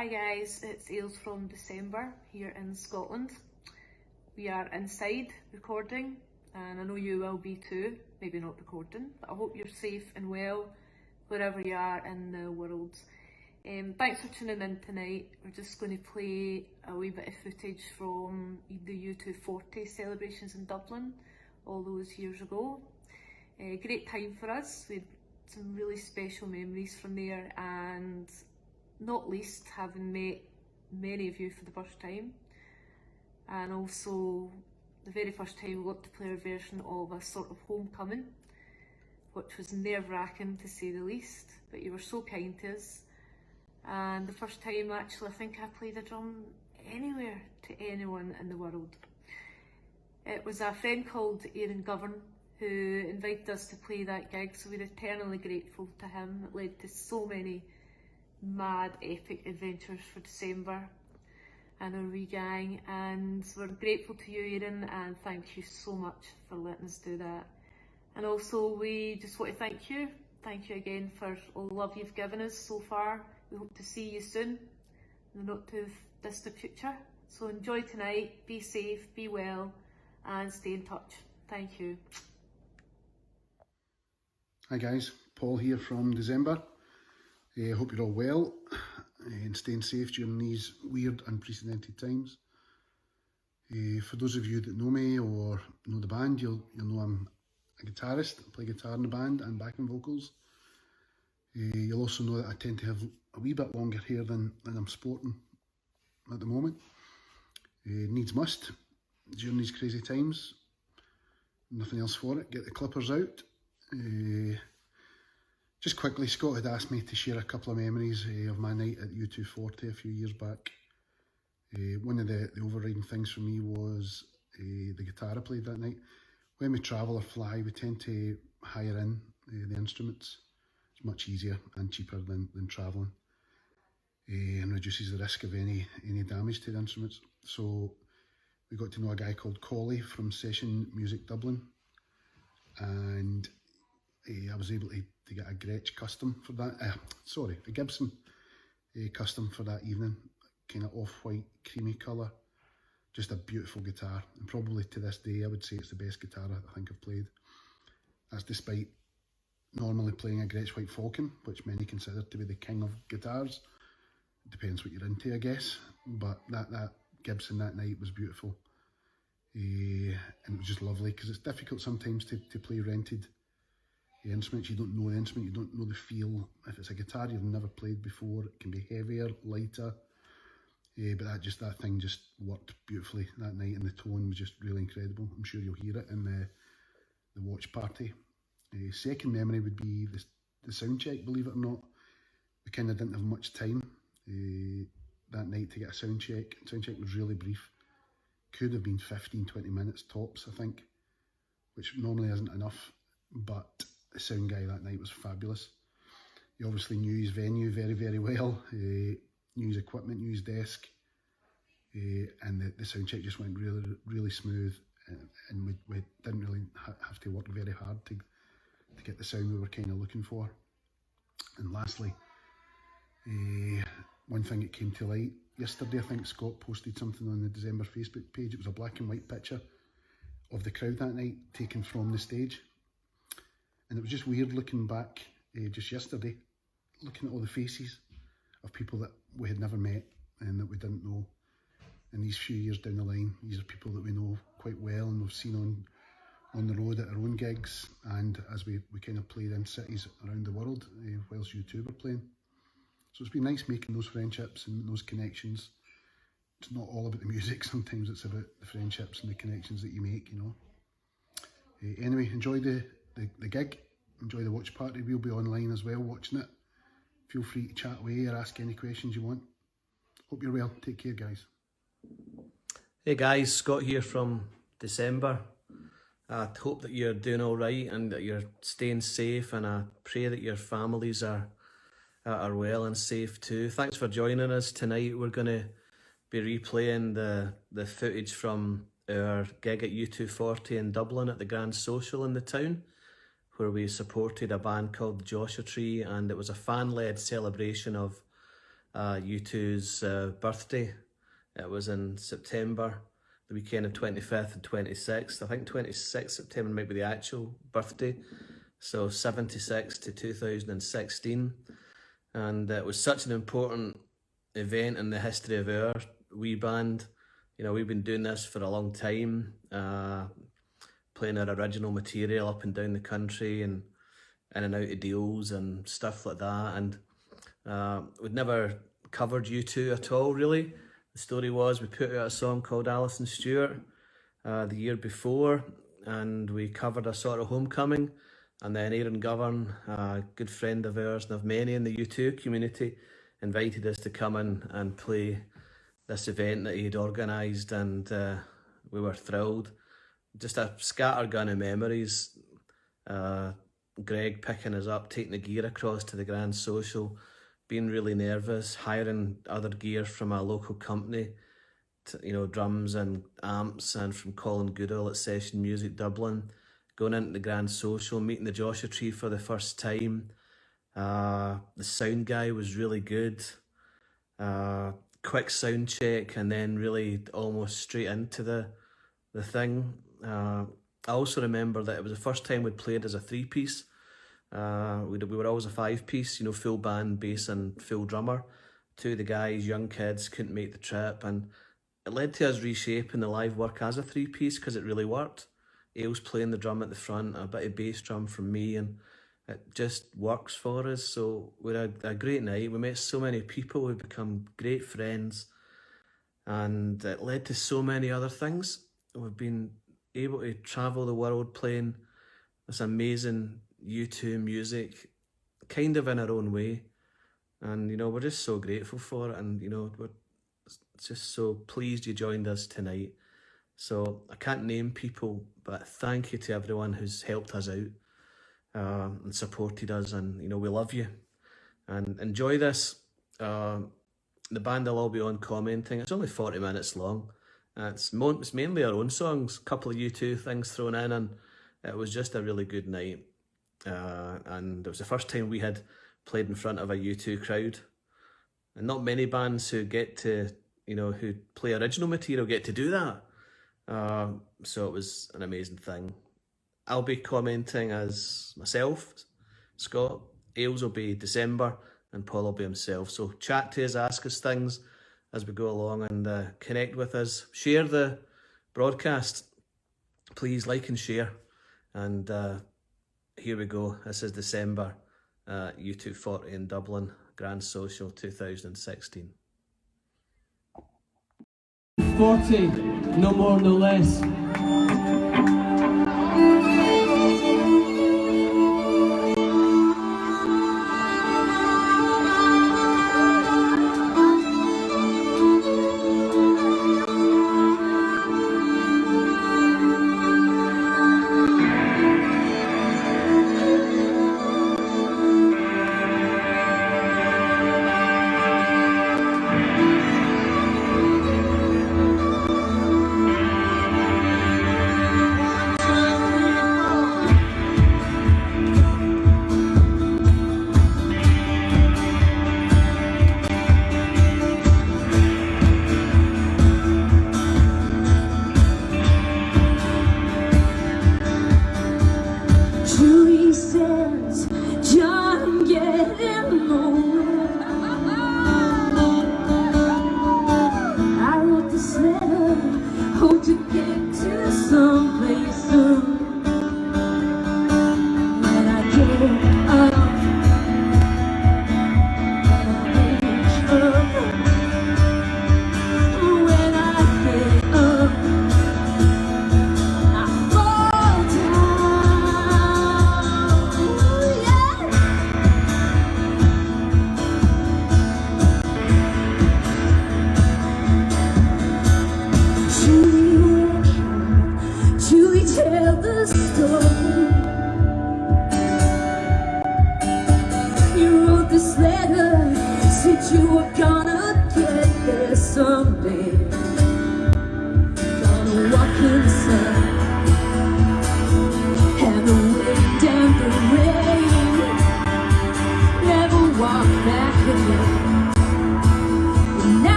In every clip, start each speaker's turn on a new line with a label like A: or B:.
A: Hi guys, it's Ailes from December here in Scotland. We are inside recording and I know you will be too, maybe not recording, but I hope you're safe and well wherever you are in the world. Thanks for tuning in tonight. We're just going to play a wee bit of footage from the U240 celebrations in Dublin all those years ago. Great time for us. We had some really special memories from there, and not least having met many of you for the first time, and also the very first time we got to play a version of a sort of homecoming, which was nerve-wracking to say the least, but you were so kind to us. And the first time actually I think I played a drum anywhere to anyone in the world. It was a friend called Aaron Govern who invited us to play that gig, so we're eternally grateful to him. It led to so many mad epic adventures for December and our wee gang, and we're grateful to you, Aaron, and thank you so much for letting us do that. And also we just want to thank you again for all the love you've given us so far. We hope to see you soon in the not too distant future. So enjoy tonight, be safe, be well, and stay in touch. Thank you.
B: Hi guys, Paul here from December. I hope you're all well and staying safe during these weird, unprecedented times. For those of you that know me or know the band, you'll know I'm a guitarist. I play guitar in the band and backing vocals. You'll also know that I tend to have a wee bit longer hair than I'm sporting at the moment. Needs must during these crazy times. Nothing else for it. Get the clippers out. Just quickly, Scott had asked me to share a couple of memories of my night at U240 a few years back. One of the overriding things for me was the guitar I played that night. When we travel or fly, we tend to hire in the instruments. It's much easier and cheaper than travelling, and reduces the risk of any damage to the instruments. So we got to know a guy called Collie from Session Music Dublin, and I was able to get a Gretsch custom for that, a Gibson custom for that evening, kind of off-white creamy colour. Just a beautiful guitar, and probably to this day I would say it's the best guitar I think I've played. That's despite normally playing a Gretsch White Falcon, which many consider to be the king of guitars. It depends what you're into, I guess, but that Gibson that night was beautiful. And it was just lovely, because it's difficult sometimes to play rented instruments. You don't know the instrument, you don't know the feel. If it's a guitar you've never played before, it can be heavier, lighter, but that thing just worked beautifully that night, and the tone was just really incredible. I'm sure you'll hear it in the watch party. Second memory would be the sound check. Believe it or not, we kind of didn't have much time that night to get a sound check. Sound check was really brief. Could have been 15-20 minutes tops, I think, which normally isn't enough, but the sound guy that night was fabulous. He obviously knew his venue very, very well, knew his equipment, knew his desk, and the sound check just went really, really smooth, and we didn't really have to work very hard to get the sound we were kind of looking for. And lastly, one thing that came to light yesterday, I think Scott posted something on the December Facebook page. It was a black and white picture of the crowd that night taken from the stage. And it was just weird looking back just yesterday, looking at all the faces of people that we had never met and that we didn't know. And these few years down the line, these are people that we know quite well and we've seen on the road at our own gigs, and as we kind of played in cities around the world whilst U2 were playing. So it's been nice making those friendships and those connections. It's not all about the music, sometimes it's about the friendships and the connections that you make, you know. Anyway, enjoy the gig, enjoy the watch party. We'll be online as well watching it. Feel free to chat away or ask any questions you want. Hope you're well. Take care, guys.
C: Hey guys, Scott here from December. I hope that you're doing all right and that you're staying safe, and I pray that your families are well and safe too. Thanks for joining us tonight. We're going to be replaying the footage from our gig at U240 in Dublin at the Grand Social in the town, where we supported a band called Joshua Tree, and it was a fan-led celebration of U2's birthday. It was in September, the weekend of 25th and 26th. I think 26th September might be the actual birthday. So 76 to 2016. And it was such an important event in the history of our wee band. You know, we've been doing this for a long time, playing our original material up and down the country and in and out of deals and stuff like that. And we'd never covered U2 at all, really. The story was we put out a song called Alison Stewart the year before, and we covered a sort of Homecoming. And then Aaron Govern, a good friend of ours and of many in the U2 community, invited us to come in and play this event that he'd organised, and we were thrilled. Just a scattergun of memories. Greg picking us up, taking the gear across to the Grand Social, being really nervous, hiring other gear from a local company, you know, drums and amps, and from Colin Goodall at Session Music Dublin, going into the Grand Social, meeting the Joshua Tree for the first time. The sound guy was really good. Quick sound check, and then really almost straight into the thing. I also remember that it was the first time we'd played as a three-piece. We were always a five-piece, you know, full band, bass and full drummer. Two of the guys, young kids, couldn't make the trip, and it led to us reshaping the live work as a three-piece because it really worked. Ailes playing the drum at the front, a bit of bass drum from me, and it just works for us. So we had a great night. We met so many people, we've become great friends, and it led to so many other things. We've been able to travel the world playing this amazing U2 music, kind of in our own way. And, you know, we're just so grateful for it, and, you know, we're just so pleased you joined us tonight. So I can't name people, but thank you to everyone who's helped us out and supported us, and, you know, we love you. And enjoy this. The band will all be on commenting. It's only 40 minutes long. It's mainly our own songs, a couple of U2 things thrown in, and it was just a really good night. And it was the first time we had played in front of a U2 crowd. And not many bands who get to, you know, who play original material get to do that. So it was an amazing thing. I'll be commenting as myself, Scott. Ailes will be December, and Paul will be himself. So chat to us, ask us things as we go along, and connect with us. Share the broadcast. Please like and share. And here we go. This is December, U240 in Dublin, Grand Social 2016.
D: 40, no more, no less.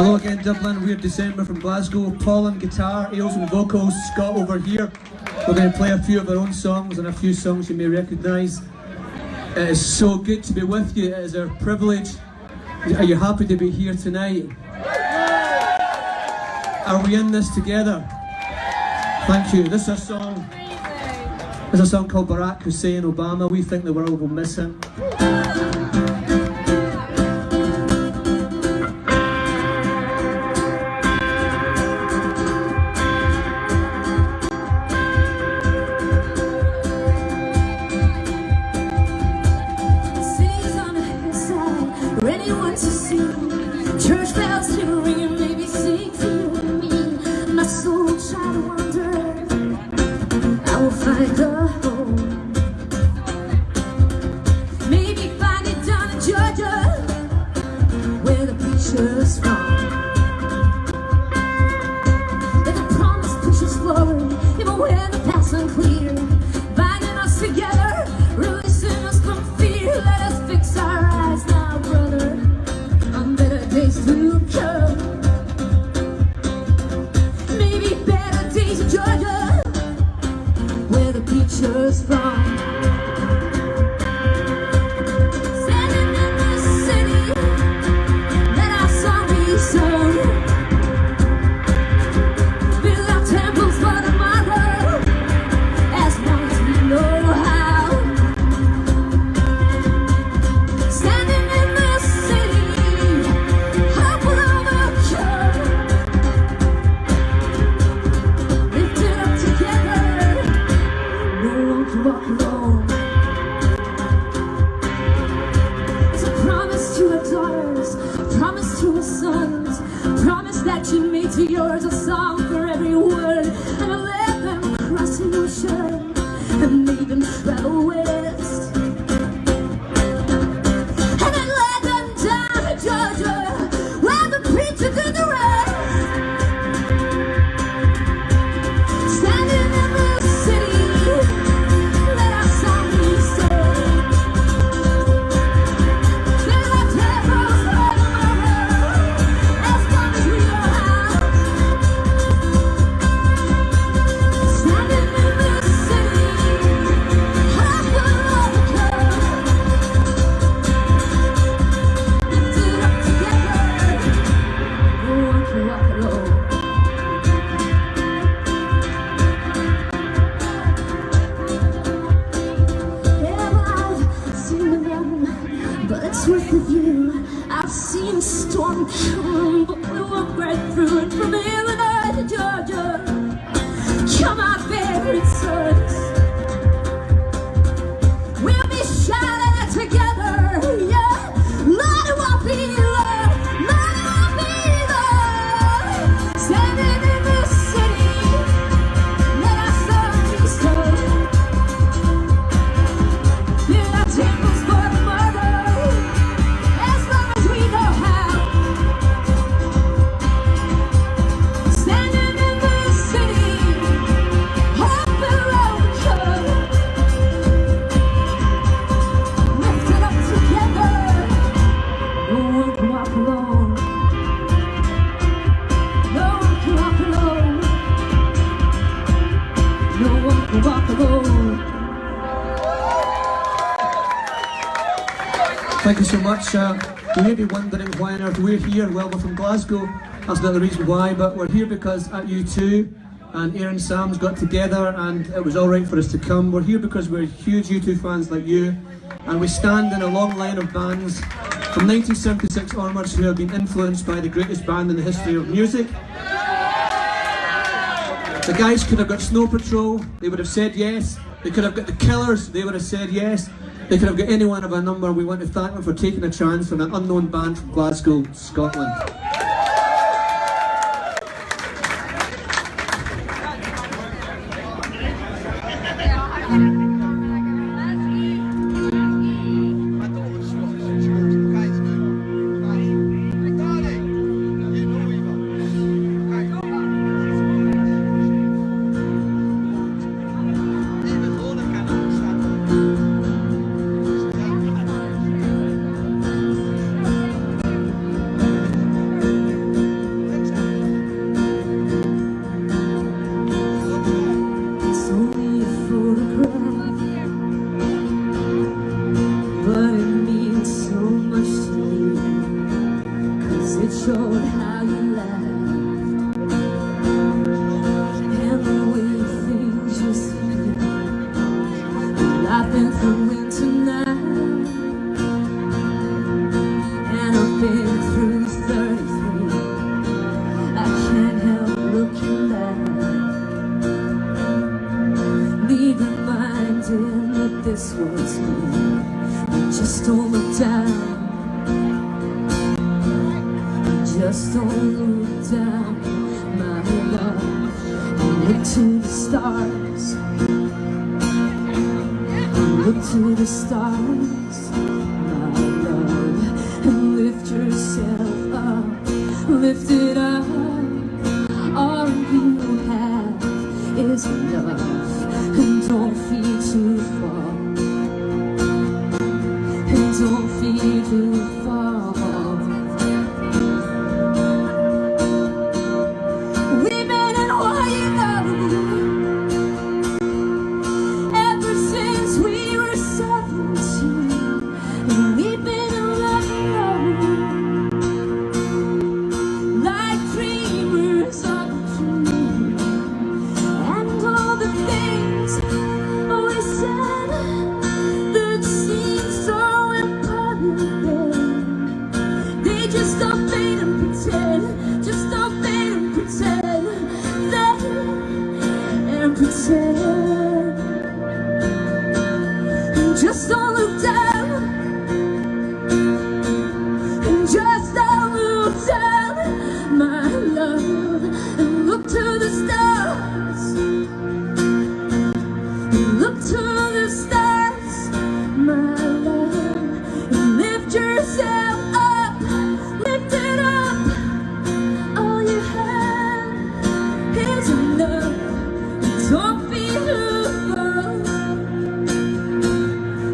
D: Hello again, Dublin. We're December from Glasgow. Paul on guitar, Ailes on vocals, Scott over here. We're going to play a few of our own songs and a few songs you may recognise. It is so good to be with you. It is our privilege. Are you happy to be here tonight? Are we in this together? Thank you. This is a song. There's a song called Barack Hussein Obama. We think the world will miss him.
E: Anyone to see, church bells to ring and maybe sing for you and me. My soul will try to wander, I will find a home. Maybe find it down in Georgia, where the preacher's from. That the promise pushes forward, even when the path's unclear, binding us together, releasing us from fear. Let us fix our eyes now, brother, on better days to come. Maybe better days in Georgia, where the preacher's from. Standing in this city, let our song be sung. Build our temples for tomorrow, as long as we know how. Standing in this city, hope will overcome. Lifted up together, no one can walk alone. It's a promise to our daughters, a promise to our sons, a promise that you made to yours, a song for every word. And I let them cross the ocean and made them travel west. And I led them down to Georgia, where the preacher did the rest. Standing in the city, let our song be sung. Build our temples for tomorrow, as long as we know how. Standing in the city, hope will overcome. Lifted up together, no one can walk alone. Yeah, I've seen the mountain, but it's worth the view. I've seen a storm come, but we walk right through it. From Illinois to Georgia, come our favorite sons. We'll be shouting it together, yeah. Lord, it won't be long. Lord, it won't be long. Standing in the city, let our song be sung. Build our temples for tomorrow, as long as we know how. Standing in the city, hope will overcome. Lifted up together, no one can walk alone. No one can walk alone. No one can walk alone.
D: Thank you so much. You may be wondering why on earth we're here. Well, we're from Glasgow. That's not the reason why, but we're here because at U2 and Aaron and Sam's got together and it was alright for us to come. We're here because we're huge U2 fans like you, and we stand in a long line of bands from 1976 onwards who have been influenced by the greatest band in the history of music. The guys could have got Snow Patrol, they would have said yes. They could have got the Killers, they would have said yes. They could have got any one of a number. We want to thank them for taking a chance on an unknown band from Glasgow, Scotland.
E: it showed how you laughed and the way things used to be. But I've been through winter night, and I've been through 33. I can't help looking back, be reminded that this was me. Just don't look down, just don't look down, my love, and look to the stars, look to the stars, my love, and lift yourself up, lift it up. All you have is enough, and don't feel too far, and don't feel too far. We've been in white ever since we were 17, and we've been in love like dreamers of a dream, and all the things we said that seemed so important, they just don't fade and pretend, just don't fade and pretend, and pretend. And just don't look down, and just don't look down, my love, and look to the stars, look to the stars, my love, and lift yourself up, lift it up. All you have is enough. Don't feel too far,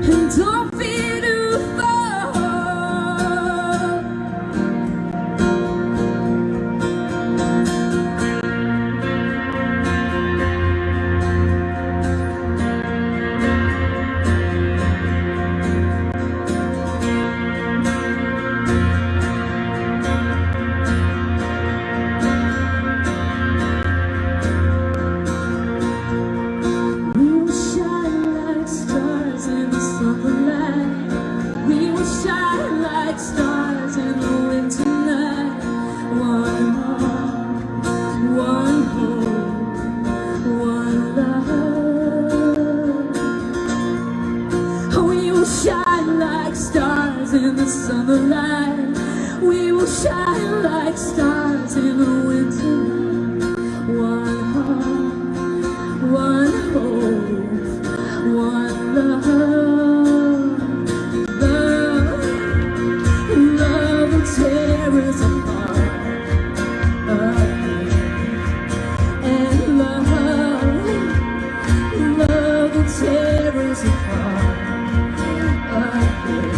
E: and don't feel too far. We will shine like stars in the summer light. We will shine like stars in the winter night. One heart, one hope, one love. We will shine like stars in the summer light. We will shine like stars in the winter night. One heart, one hope, one love. Love, love will tear us apart again. And love, love will tear us apart again.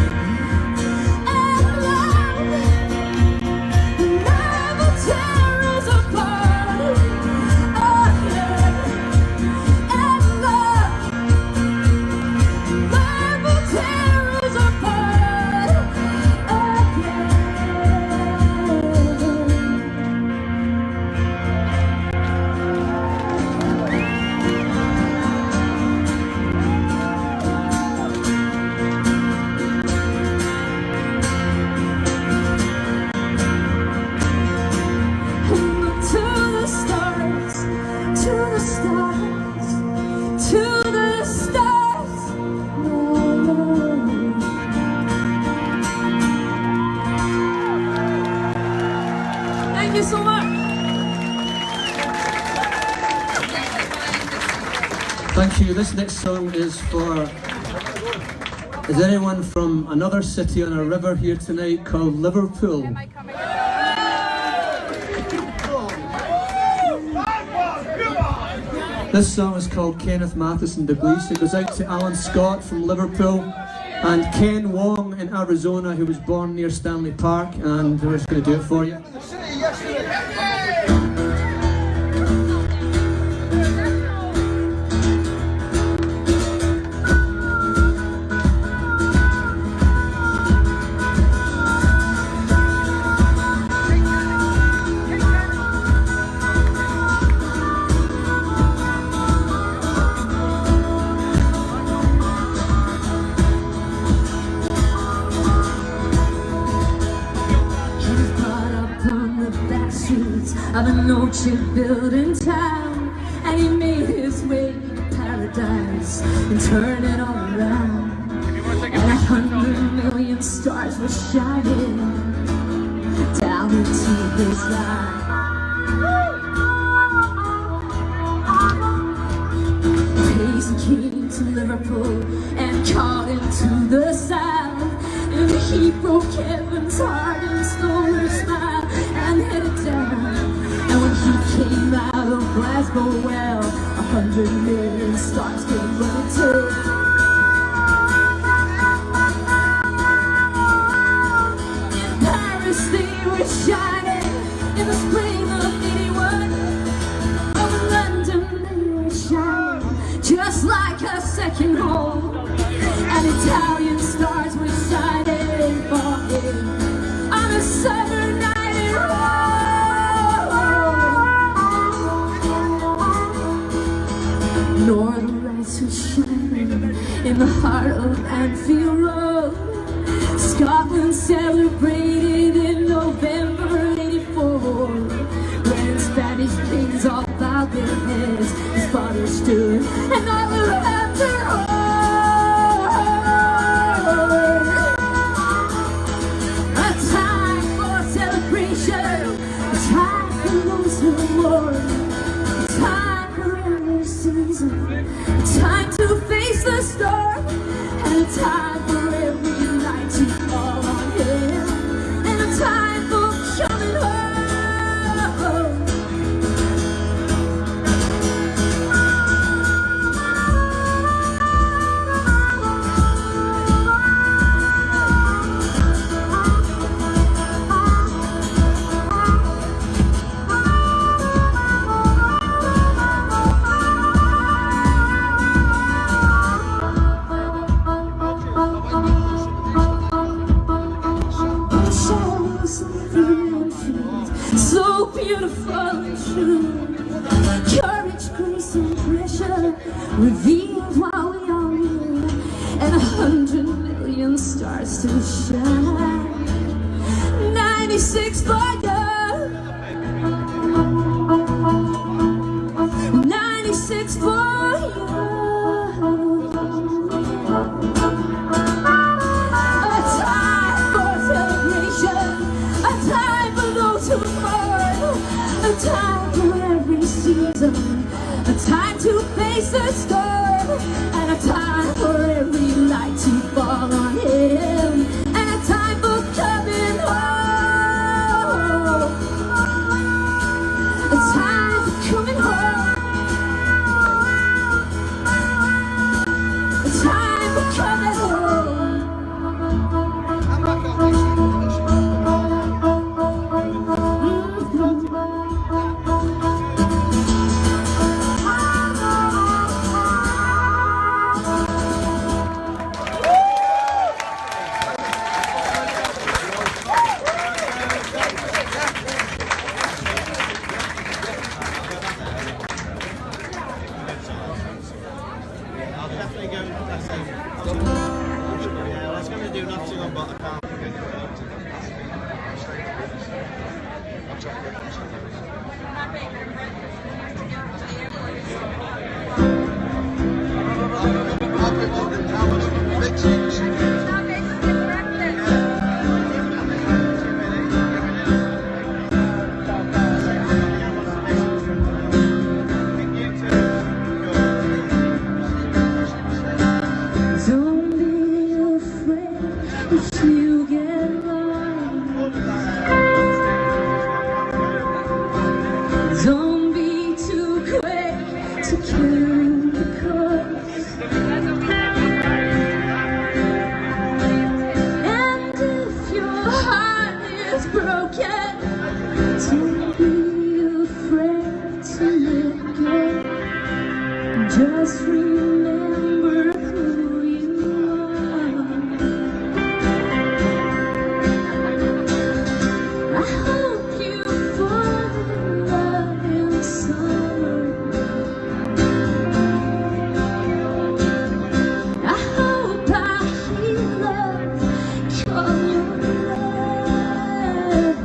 E: And love, love will tear us apart again. And love, love will tear us apart again. Look to the stars, to the stars, to the stars, my love. Thank you so much.
D: Thank you. This next song is for... Is anyone from another city on a river here tonight called Liverpool? This song is called Kenneth Matheson Dalglish. It goes out to Alan Scott from Liverpool and Ken Wong in Arizona, who was born near Stanley Park, and we're just going to do it for you.
E: of an orchard building town, and he made his way to paradise and turned it all around. And 100,000,000 stars were shining down into his life. He came to Liverpool and called him to the south, and he broke heaven's heart and stole her smile and headed down. And when he came out of Glasgow, well, 100,000,000 stars came running too. In Paris they were shining in the spring of '81. Over London they were shining just like a second home, and Italian stars were shining for him on a summer night in Rome. Northern lights were shining in the heart of Anfield Road. Scotland celebrated in November '84, when Spanish kings all bowed their heads, his father stood and all around the road. A time for celebration, a time for those who mourn, a time for every season, a time to face the storm, and a time for every night to fall on him, and a time for coming home. So beautiful and true, courage, grace, and pressure revealed while we all knew, and 100,000,000 stars to shine. 96 for you, 96 for you. A time for celebration, a time for those who mourn, a time for every season, a time to face the storm, and a time for every light to fall on him, and a time for coming home. A time for coming home. A time for coming home. Just remember who you are. I hope you fall in love in summer. I hope I hear love call your love.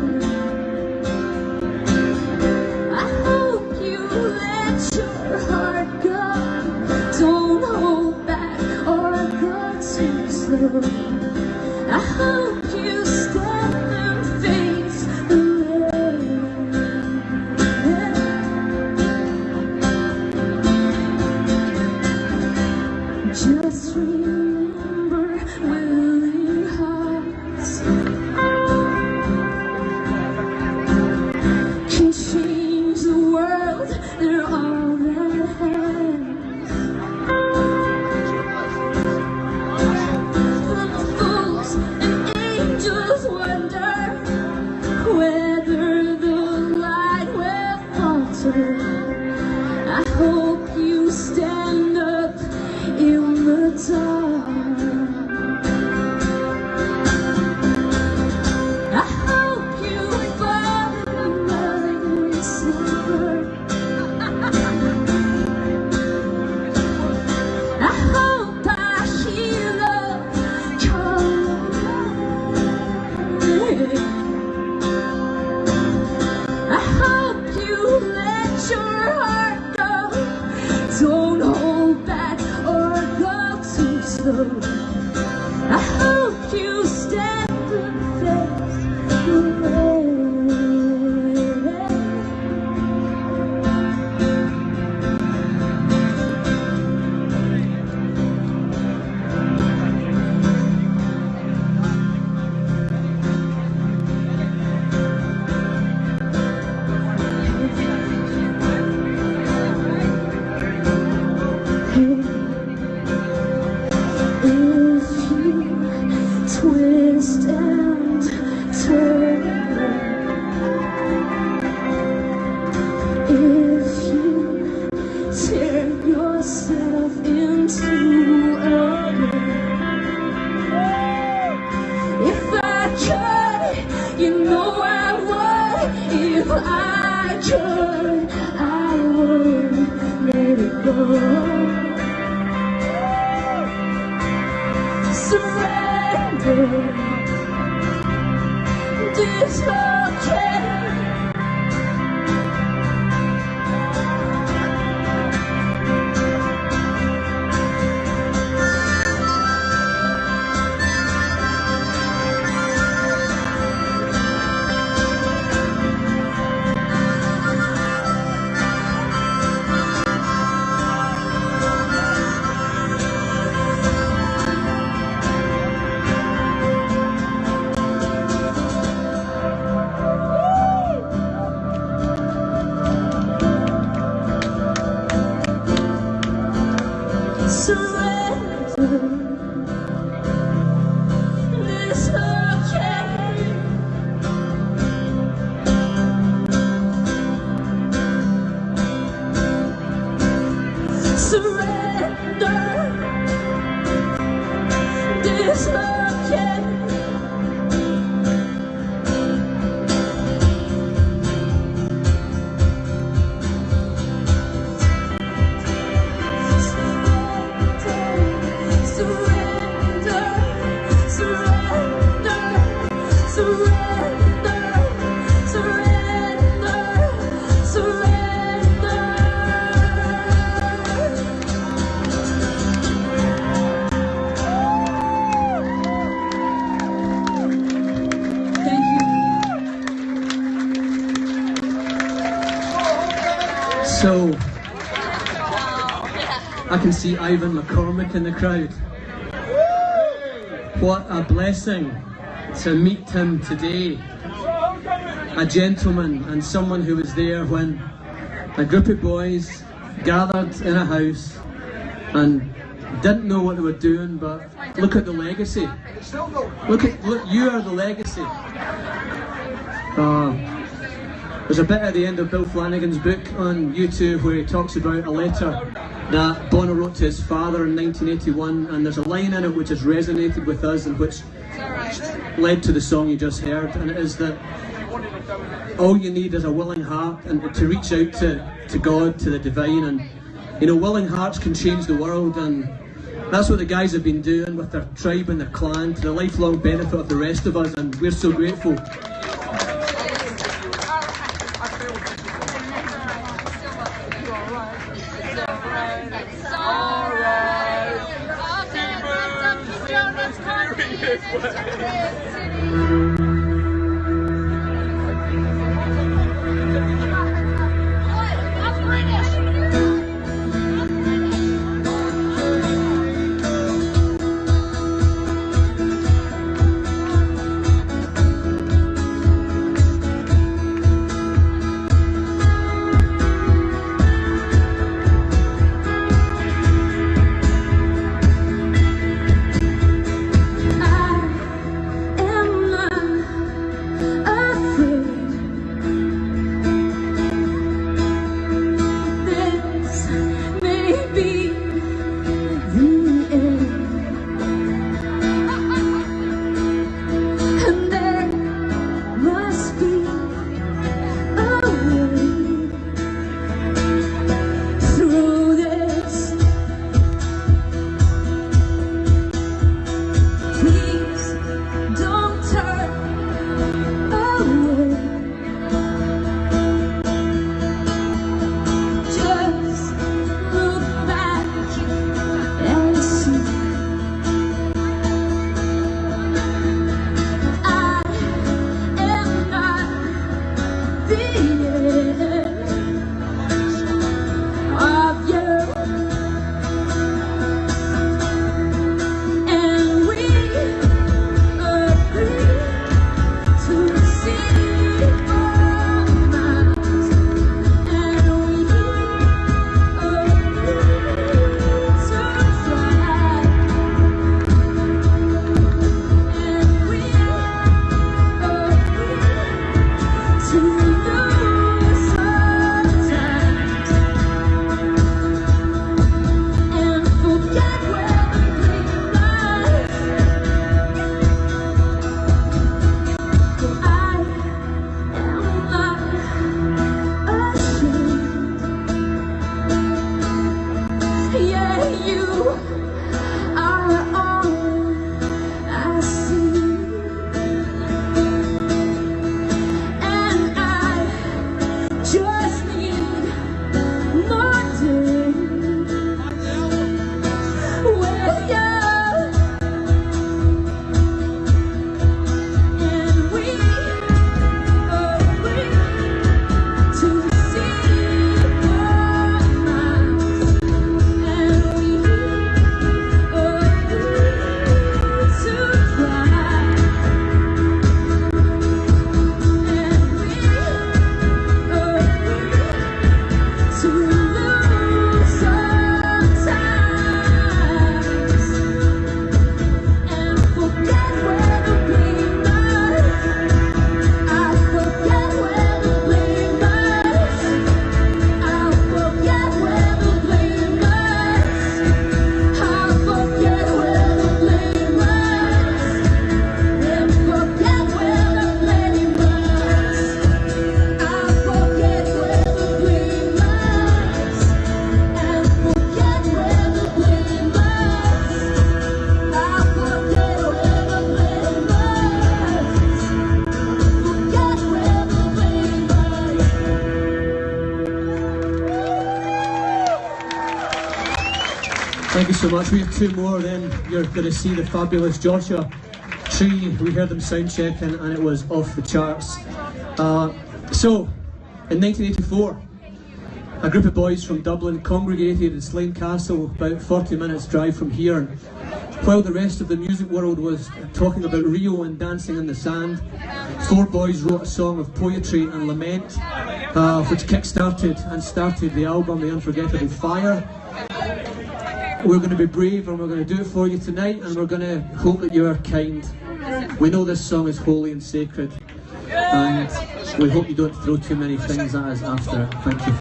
E: If I could, I would let it go. Surrender, dislocate.
D: So, I can see Ivan McCormick in the crowd. What a blessing to meet him today. A gentleman and someone who was there when a group of boys gathered in a house and didn't know what they were doing, but look at the legacy. Look, you are the legacy. There's a bit at the end of Bill Flanagan's book on U2 where he talks about a letter that Bono wrote to his father in 1981, and there's a line in it which has resonated with us and which led to the song you just heard, and it is that all you need is a willing heart and to reach out to God, to the divine, and you know, willing hearts can change the world, and that's what the guys have been doing with their tribe and their clan to the lifelong benefit of the rest of us, and we're so grateful. Thank you so much. We have two more, then you're going to see the fabulous Joshua Tree. We heard them sound checking and it was off the charts. So, in 1984, a group of boys from Dublin congregated in Slane Castle, about 40 minutes drive from here. And while the rest of the music world was talking about Rio and dancing in the sand, four boys wrote a song of poetry and lament, which kick-started and started the album The Unforgettable Fire. We're going to be brave and we're going to do it for you tonight, and we're going to hope that you are kind. We know this song is holy and sacred, and we hope you don't throw too many things at us after it. Thank you.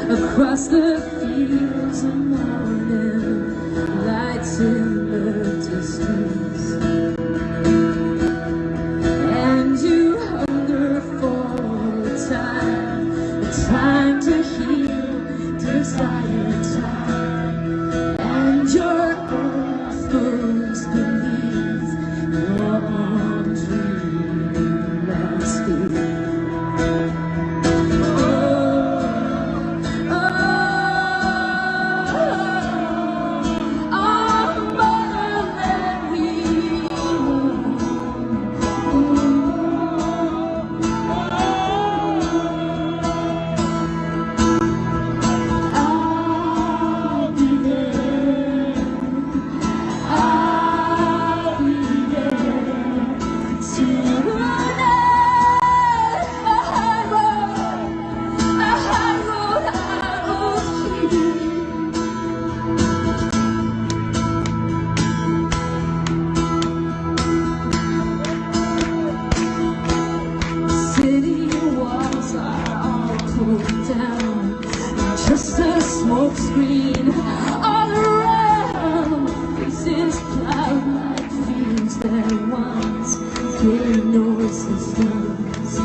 E: Across the fields of morning, lights in the distance, and you hunger for a time to heal, desire time, and your earth moves beneath your own dream landscape. Just a smoke screen all around, faces cloud like fields that once gave no resistance.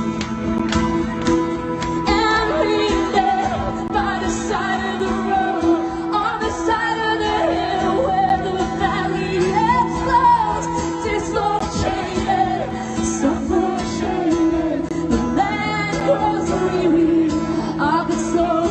E: And we live by the side of the road, on the side of the hill where the valley explodes, dislocated, suffocated, the land grows weary of its soul.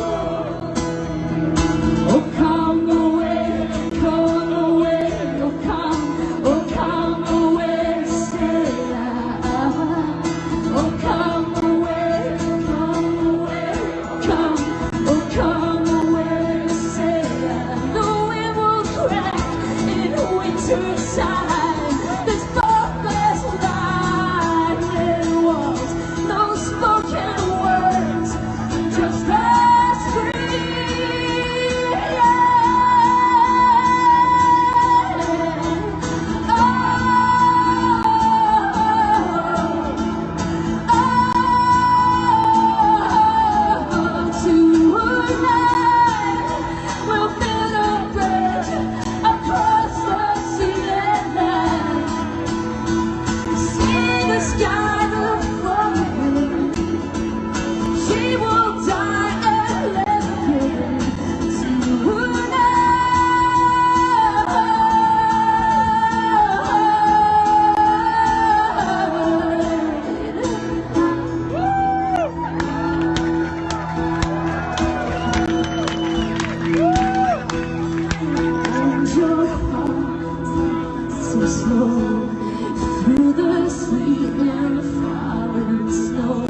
E: Through the sleet and the falling snow,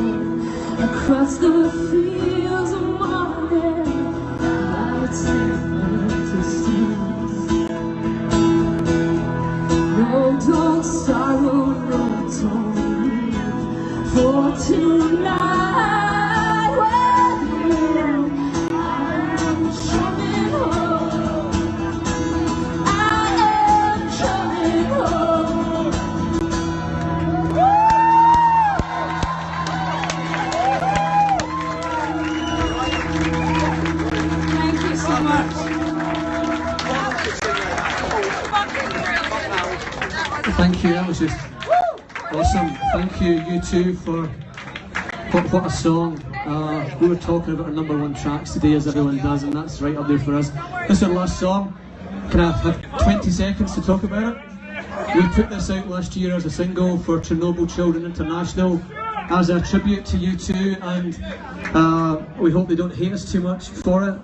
E: across the fields of morning, lights in the distance. tonight with you. I'm coming home. I am coming home. Thank you so much.
D: Thank you, that was just awesome. Thank you, U2, for what a song. We were talking about our #1 tracks today, as everyone does, and that's right up there for us. This is our last song. Can I have 20 seconds to talk about it? We put this out last year as a single for Chernobyl Children International as a tribute to U2, and we hope they don't hate us too much for it.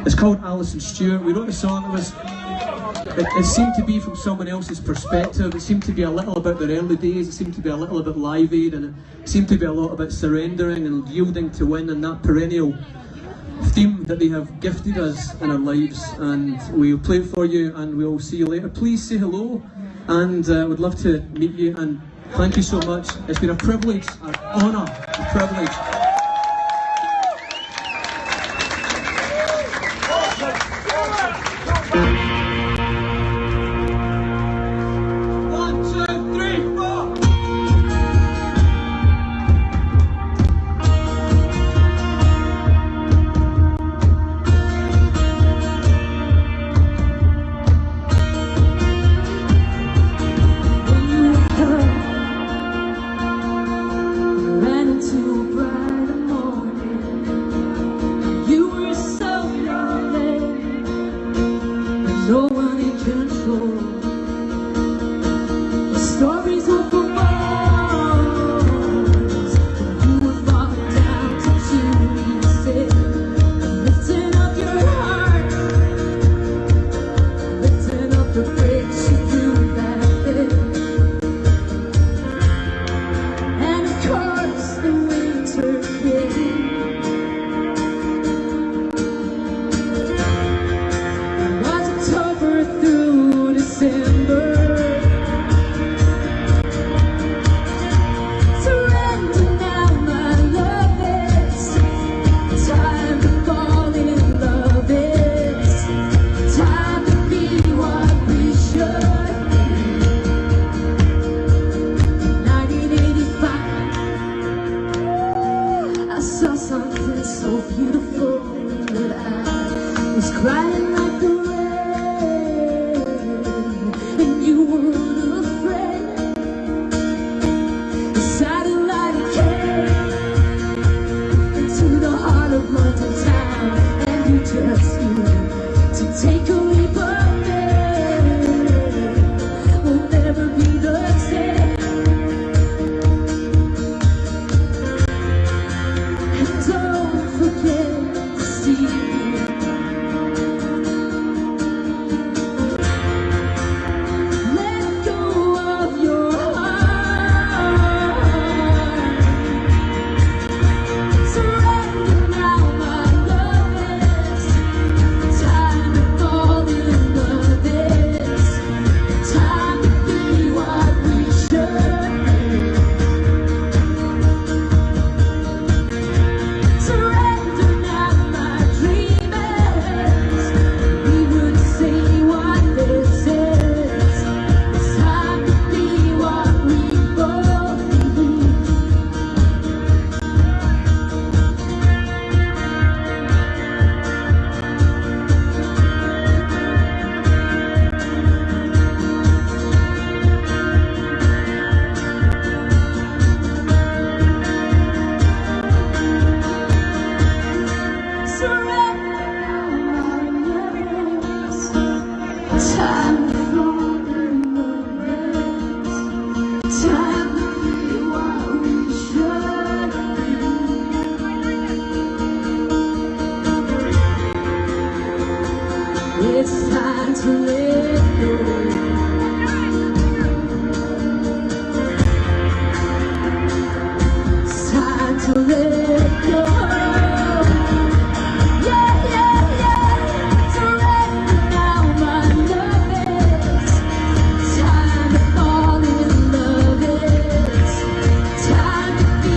D: It's called Alison Stewart. We wrote the song. It seemed to be from someone else's perspective. It seemed to be a little about their early days. It seemed to be a little about Live Aid, and it seemed to be a lot about surrendering and yielding to win, and that perennial theme that they have gifted us in our lives. And we'll play it for you, and we'll see you later. Please say hello, and we'd love to meet you. And thank you so much. It's been a privilege, an honour, a privilege.
E: Ran into a bright morning. You were so lovely. There's no one in control. The stories were for ones. You were falling down to pieces. Lifting up your heart, lifting up the bricks you threw back then. And of course the winter came. It was October through December. Surrender now, my love, it's time to fall in love, it's time to be what we should be. 1985, I saw something so beautiful that I was crying like the rain, and you weren't afraid. The satellite came into the heart of London town, and you just knew to take a leap of faith. We'll never be the same. And don't forget to see me. Let go of your heart. Surrender now, my love, it's time to fall in love, it's time to be what we should be. Surrender now, my dreamers. We would say what this is. It's time to be what we both believe. Surrender now, my lovers. Time to fall in love. Time to be what we should be. It's time to let go. It's time to let go. Yeah, yeah, yeah. Surrender now, my love, it's time to fall in love, it's time to be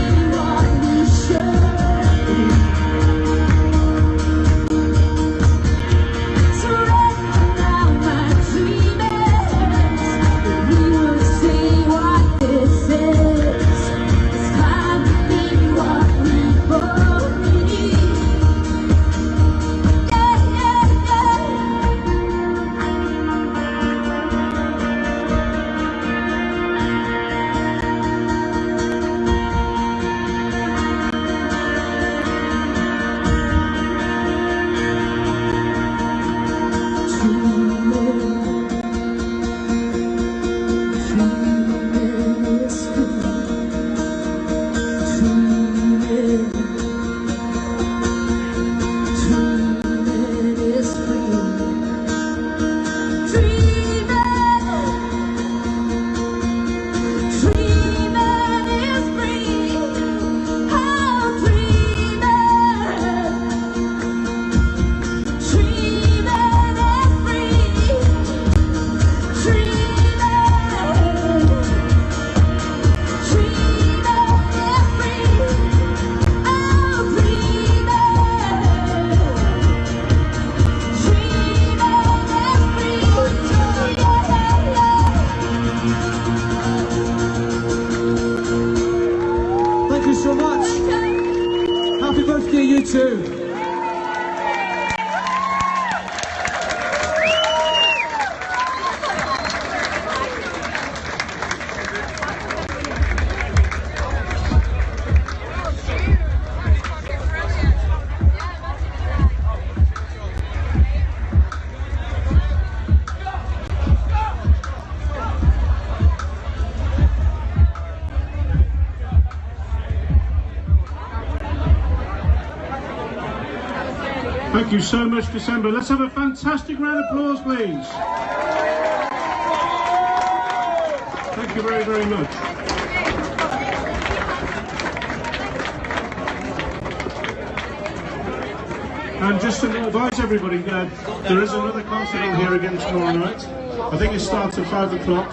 D: Thank you, U2.
F: Thank you so much, December. Let's have a fantastic round of applause, please. Thank you very, very much. And just to advise everybody, there is another concert on here again tomorrow night. I think it starts at 5 o'clock.